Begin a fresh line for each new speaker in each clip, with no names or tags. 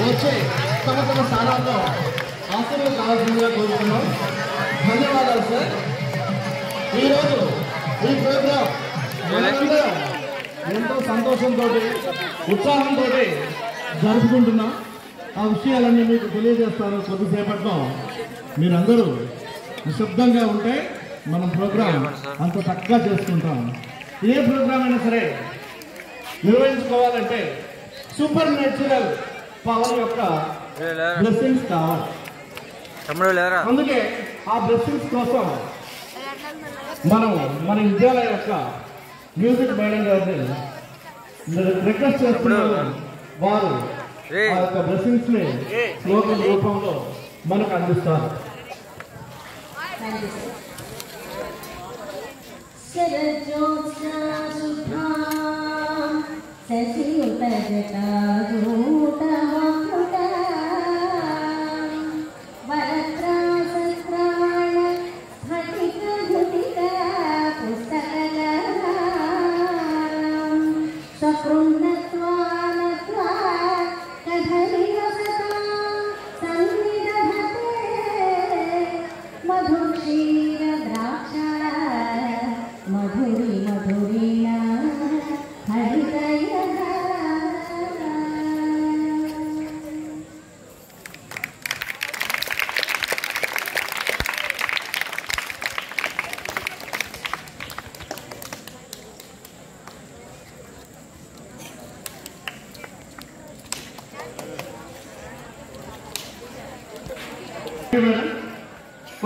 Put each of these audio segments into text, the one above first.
వచ్చే తమ తమ స్థానాల్లో ఆశీర్వాదం కావాల్సిందిగా కోరుతున్నాం. ధన్యవాదాలు సార్. ఈరోజు ఈ ప్రోగ్రాం మనందరం ఎంతో సంతోషంతో ఉత్సాహంతో జరుపుకుంటున్నాం. ఆ విషయాలన్నీ మీకు తెలియజేస్తాను కొద్దిసేపట్లో. మీరందరూ నిశ్శబ్దంగా ఉంటే మనం ప్రోగ్రాం అంత చక్కగా చేసుకుంటాం. ఏ ప్రోగ్రాం అయినా సరే నిర్వహించుకోవాలంటే సూపర్ న్యాచురల్ పవర్ యొక్క బ్లెస్సింగ్స్ కావాలి. అందుకే ఆ బ్లెస్సింగ్స్ కోసం మనం మన విద్యాలయ యొక్క మ్యూజిక్ మేడం గారిని రిక్వెస్ట్ చేస్తున్నాము. వారు ఆ యొక్క బ్లెస్సింగ్స్ ని శ్లోకం రూపంలో మనకు అందిస్తారు.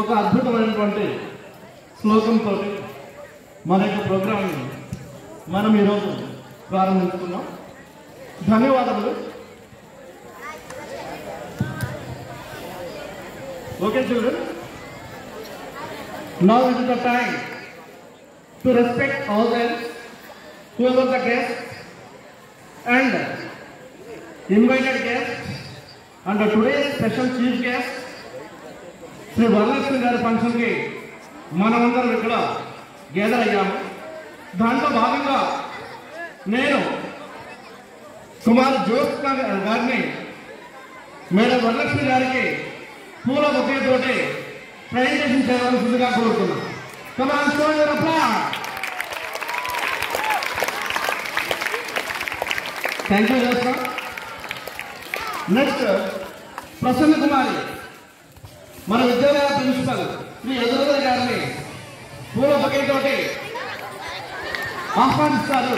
ఒక అద్భుతమైనటువంటి శ్లోకంతో మన యొక్క ప్రోగ్రాంని మనం ఈరోజు ప్రారంభించుకున్నాం. ధన్యవాదములు. Okay children, now is the time to respect all them whoever the guests and invited guests and today's special chief guest Shri Varalakshmi గారి ఫంక్షన్కి మనమందరం ఇక్కడ గ్యాదర్ అయ్యాము. దాంట్లో భాగంగా నేను కుమార్ జ్యోత్స్న గారిని మేడం వరలక్ష్మి గారికి పూల బొకేతోటి ప్రెజెంటేషన్ చేయవలసిందిగా కోరుతున్నాను. Come on show your applause. Thank you Jyotsna. Next Prasanna Kumari మన విద్యాలయ ప్రిన్సిపల్ శ్రీ ఎదురుగా గారిని పూల బొకేతోటి ఆహ్వానిస్తారు.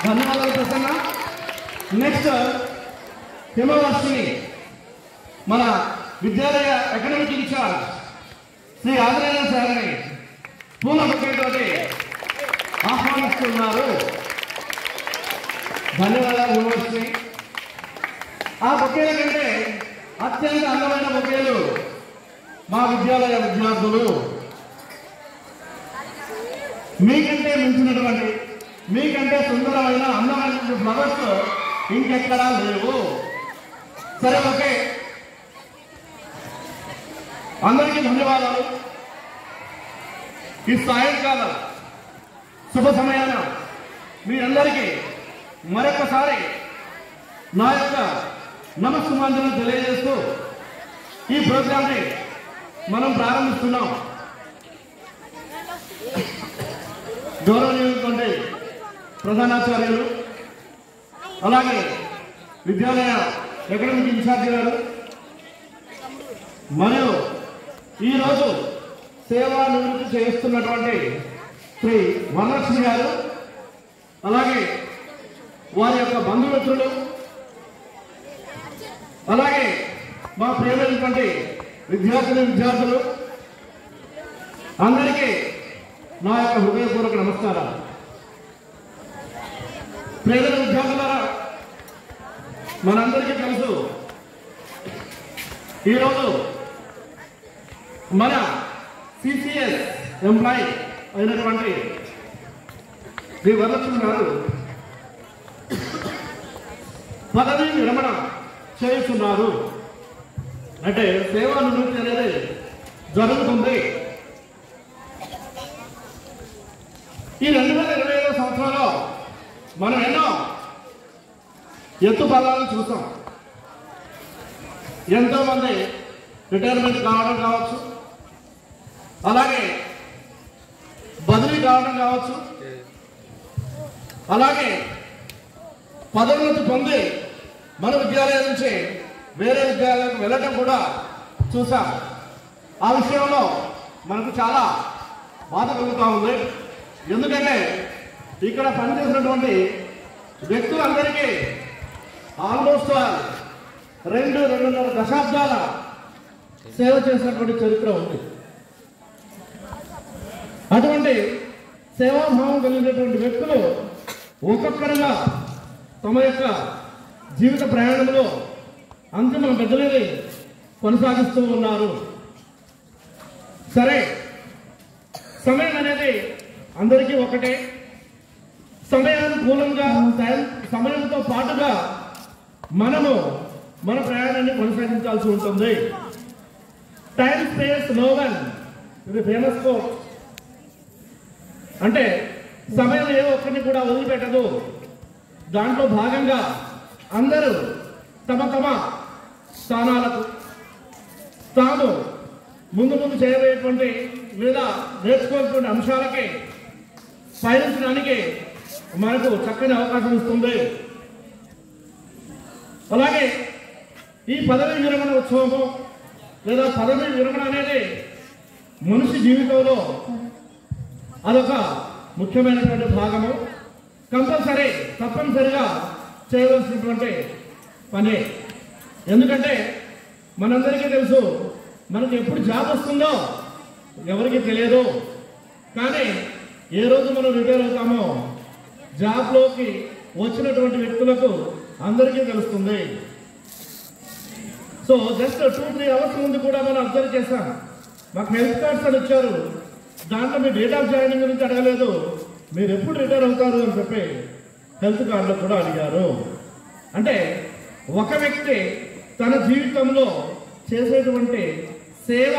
ధన్యవాదాలు ప్రసన్న. నెక్స్ట్ హిమవర్షిని మన విద్యాలయ అకాడమిక్ ఇన్ఛార్జ్ శ్రీ ఆదినారాయణ సార్ని పూల బొకేతోటి ఆహ్వానిస్తున్నారు. ధన్యవాదాలు హిమవర్షిని. ఆ బొకేల కంటే అత్యంత అందమైన బొకేలు మా విద్యాలయ విద్యార్థులు. మీకంటే మించినటువంటి, మీకంటే సుందరమైన అందమైన ఫ్లవర్స్ ఇంకెక్కడా లేవు. సరే, ఓకే, అందరికీ ధన్యవాదాలు. ఈ సాయంకాలం శుభ సమయాన మీ అందరికీ మరొకసారి నా యొక్క నమస్సుమాంజలు తెలియజేస్తూ ఈ ప్రోగ్రాంని మనం ప్రారంభిస్తున్నాం. గౌరవనీయులైనటువంటి ప్రధానాచార్యులు, అలాగే విద్యాలయ అకాడమిక్ ఇన్ఛార్జి గారు, మరియు ఈరోజు సేవా నివృత్తి చేస్తున్నటువంటి శ్రీ వరలక్ష్మి గారు, అలాగే వారి యొక్క బంధుమిత్రులు, అలాగే మా ప్రియమైనటువంటి విద్యార్థులు అందరికీ నా యొక్క హృదయపూర్వక నమస్కారాలు. ప్రియమైన విద్యార్థులారా, మనందరికీ తెలుసు ఈరోజు మన సిసిఎస్ ఎంప్లాయీ అయినటువంటి శ్రీ వరలక్ష్మి గారు పదవి విరమణ చేస్తున్నారు. అంటే సేవా నివృత్తి అనేది జరుగుతుంది. ఈ 2025 సంవత్సరంలో మనం ఎన్నో ఎత్తుపల్లాలను చూసాం. ఎంతో మంది రిటైర్మెంట్ కావడం కావచ్చు, అలాగే బదిలీ కావడం కావచ్చు, అలాగే పదోన్నతి పొంది మన విద్యాలయం నుంచి వేరే విద్యాలయాలకు వెళ్ళటం కూడా చూసాం. ఆ విషయంలో మనకు చాలా బాధ కలుగుతూ ఉంది. ఎందుకంటే ఇక్కడ పనిచేసినటువంటి వ్యక్తులందరికీ ఆల్మోస్ట్ 2-2.5 దశాబ్దాల సేవ చేసినటువంటి చరిత్ర ఉంది. అటువంటి సేవాభావం కలిగినటువంటి వ్యక్తులు ఒక్కొక్కరుగా తమ యొక్క జీవిత ప్రయాణంలో అంతిమ బదిలీని కొనసాగిస్తూ ఉన్నారు. సరే, సమయం అనేది అందరికీ ఒకటే. సమయానుకూలంగా సమయంతో పాటుగా మనము మన ప్రయాణాన్ని కొనసాగించాల్సి ఉంటుంది. టైం స్పేస్ నో వన్, ఇది ఫేమస్ కోట్. అంటే సమయం ఏ ఒక్కరిని కూడా వదిలిపెట్టదు. దాంట్లో భాగంగా అందరూ తమ తమ స్థానాలకు తాము ముందు చేయబోయేటువంటి లేదా నేర్చుకోవాల్సిన అంశాలకి పయనించడానికి మనకు చక్కని అవకాశం ఇస్తుంది. అలాగే ఈ పదవి విరమణ ఉత్సవము లేదా పదవి విరమణ అనేది మనిషి జీవితంలో అదొక ముఖ్యమైనటువంటి భాగము. తప్పనిసరిగా చేయవలసినటువంటి పని. ఎందుకంటే మనందరికీ తెలుసు, మనకు ఎప్పుడు జాబ్ వస్తుందో ఎవరికి తెలియదు. కానీ ఏ రోజు మనం రిటైర్ అవుతామో జాబ్లోకి వచ్చినటువంటి వ్యక్తులకు అందరికీ తెలుస్తుంది. సో జస్ట్ 2-3 అవర్స్ ముందు కూడా మనం అబ్జర్వ్ చేస్తాం. మాకు హెల్త్ కార్డ్స్ అని ఇచ్చారు, దాంట్లో మీ డేట్ ఆఫ్ జాయినింగ్ గురించి అడగలేదు, మీరు ఎప్పుడు రిటైర్ అవుతారు అని చెప్పి హెల్త్ కార్డులో కూడా అడిగారు. అంటే ఒక వ్యక్తి తన జీవితంలో చేసేటువంటి సేవ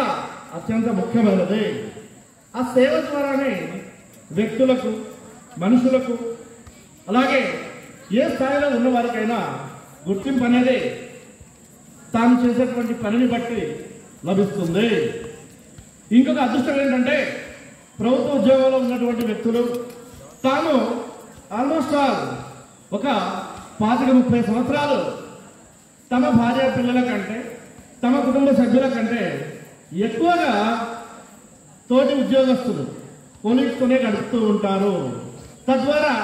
అత్యంత ముఖ్యమైనది. ఆ సేవ ద్వారానే వ్యక్తులకు, మనుషులకు, అలాగే ఏ స్థాయిలో ఉన్న వారికైనా గుర్తింపు అనేది తాను చేసేటువంటి పనిని బట్టి లభిస్తుంది. ఇంకొక అదృష్టం ఏంటంటే ప్రభుత్వ ఉద్యోగంలో ఉన్నటువంటి వ్యక్తులు తాము ఆల్మోస్ట్ ఒక 25-30 సంవత్సరాలు తమ భార్య పిల్లల కంటే, తమ కుటుంబ సభ్యుల కంటే ఎక్కువగా తోటి ఉద్యోగస్తులు కొలీగ్స్తోనే గడుపుతూ ఉంటారు. తద్వారా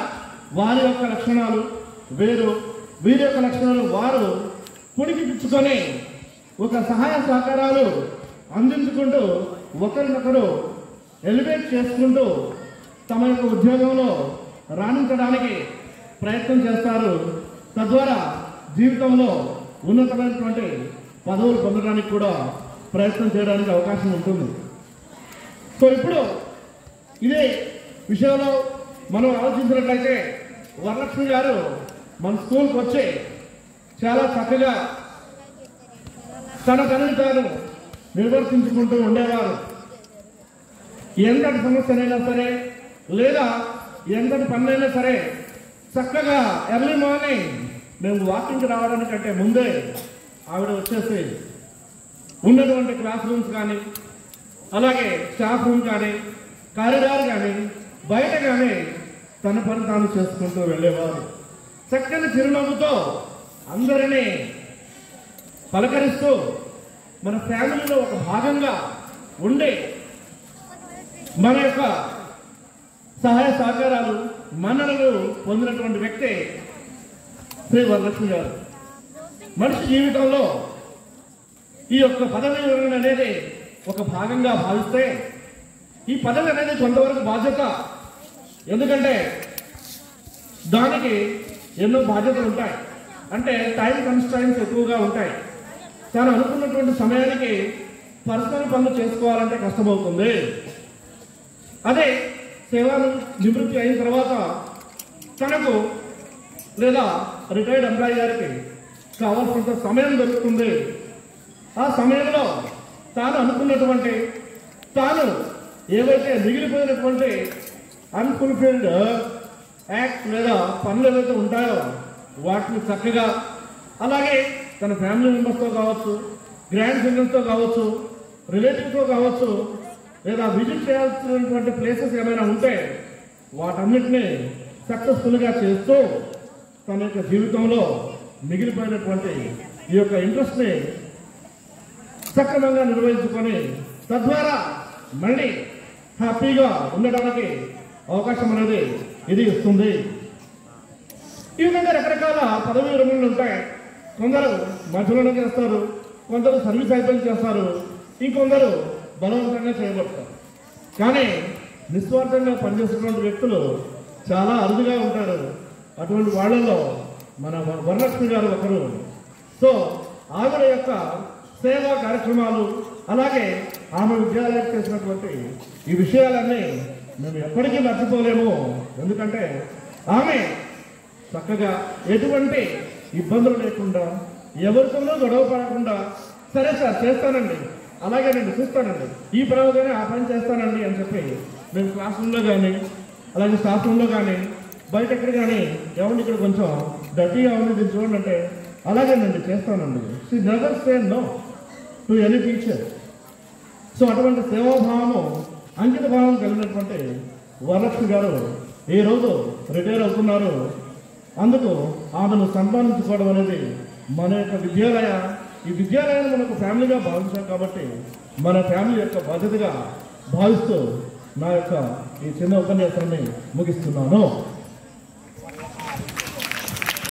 వారి యొక్క లక్షణాలు వేరు, వీరి యొక్క లక్షణాలు వారు పుణికిపుచ్చుకొని ఒక సహాయ సహకారాలు అందించుకుంటూ ఒకరినొకరు ఎలివేట్ చేసుకుంటూ తమ యొక్క ఉద్యోగంలో రాణించడానికి ప్రయత్నం చేస్తారు. తద్వారా జీవితంలో ఉన్నతమైనటువంటి పదవులు పొందడానికి కూడా ప్రయత్నం చేయడానికి అవకాశం ఉంటుంది. సో ఇప్పుడు ఇదే విషయంలో మనం ఆలోచించినట్లయితే వరలక్ష్మి గారు మన స్కూల్కి వచ్చి చాలా చక్కగా తన పనిని తాను నిర్వర్తించుకుంటూ ఉండేవారు. ఎంతటి సమస్యనైనా సరే లేదా ఎంతటి పనులైనా సరే చక్కగా ఎర్లీ మార్నింగ్ మేము వాకింగ్కి రావడానికంటే ముందే ఆవిడ వచ్చేసి ఉన్నటువంటి క్లాస్ రూమ్స్ కానీ, అలాగే స్టాఫ్ రూమ్ కానీ, కారిడార్ కానీ, బయట కానీ తన పని తాను చేసుకుంటూ వెళ్ళేవారు. చక్కని చిరునవ్వుతో అందరినీ పలకరిస్తూ మన ఫ్యామిలీలో ఒక భాగంగా ఉండి మన యొక్క సహాయ సహకారాలు మన్ననలు పొందినటువంటి వ్యక్తి శ్రీ వరలక్ష్మి గారు. మనిషి జీవితంలో ఈ యొక్క పదవి విరమణ అనేది ఒక భాగంగా భావిస్తే ఈ పదవి అనేది కొంతవరకు బాధ్యత. ఎందుకంటే దానికి ఎన్నో బాధ్యతలు ఉంటాయి. అంటే టైం కన్స్ట్రైన్స్ ఎక్కువగా ఉంటాయి. తాను అనుకున్నటువంటి సమయానికి పర్సనల్ పనులు చేసుకోవాలంటే కష్టమవుతుంది. అదే సేవా నివృత్తి అయిన తర్వాత తనకు లేదా రిటైర్డ్ ఎంప్లాయీ గారికి కావాల్సినంత సమయం దొరుకుతుంది. ఆ సమయంలో తాను అనుకున్నటువంటి, తాను ఏవైతే మిగిలిపోయినటువంటి అన్ఫుల్ఫిల్డ్ యాక్ట్ లేదా పనులు ఏవైతే ఉంటాయో వాటిని చక్కగా, అలాగే తన ఫ్యామిలీ మెంబర్స్తో కావచ్చు, గ్రాండ్ చిల్డ్రన్స్తో కావచ్చు, రిలేటివ్స్తో కావచ్చు, లేదా విజిట్ చేయాల్సినటువంటి ప్లేసెస్ ఏమైనా ఉంటే వాటన్నిటినీ సక్సెస్ఫుల్గా చేస్తూ తన యొక్క జీవితంలో మిగిలిపోయినటువంటి ఈ యొక్క ఇంట్రెస్ట్ని సక్రమంగా నిర్వహించుకొని తద్వారా మళ్ళీ హ్యాపీగా ఉండడానికి అవకాశం అనేది ఇది ఇస్తుంది. ఈ విధంగా రకరకాల పదవీ విరమణలు ఉంటాయి. కొందరు మధ్యలోనే చేస్తారు, కొందరు సర్వీస్ అయిపోయి చేస్తారు, ఇంకొందరు బలవంతంగా చేయబడతారు. కానీ నిస్వార్థంగా పనిచేస్తున్నటువంటి వ్యక్తులు చాలా అరుదుగా ఉంటారు. అటువంటి వాళ్ళలో మన వరలక్ష్మి గారు ఒకరు. సో ఆవిడ యొక్క సేవా కార్యక్రమాలు, అలాగే ఆమె విద్యాలయం చేసినటువంటి ఈ విషయాలన్నీ మేము ఎప్పటికీ మర్చిపోలేము. ఎందుకంటే ఆమె చక్కగా ఎటువంటి ఇబ్బందులు లేకుండా, ఎవరితోనూ గొడవ పడకుండా, సరే సార్ చేస్తానండి, అలాగే నేను చూస్తానండి, ఈ పనిగానే ఆ పని చేస్తానండి అని చెప్పి మేము క్లాస్ రూమ్లో కానీ, అలాగే స్టాఫ్ రూమ్లో కానీ, బయట ఎక్కడ కానీ ఏమండి ఇక్కడ కొంచెం డర్టీగా ఉంది దీన్ని చూడండి అంటే అలాగేనండి చేస్తానండి. She never say no to any teacher. So అటువంటి సేవాభావము, అంకిత భావం కలిగినటువంటి వరలక్ష్మి గారు ఈరోజు రిటైర్ అవుతున్నారు. అందుకు ఆమెను సన్మానించుకోవడం అనేది మన యొక్క ఈ విద్యాలయాన్ని మనకు ఫ్యామిలీగా భావించాం కాబట్టి మన ఫ్యామిలీ యొక్క బాధ్యతగా భావిస్తూ నా యొక్క ఈ చిన్న ఉపన్యాసాన్ని ముగిస్తున్నాను.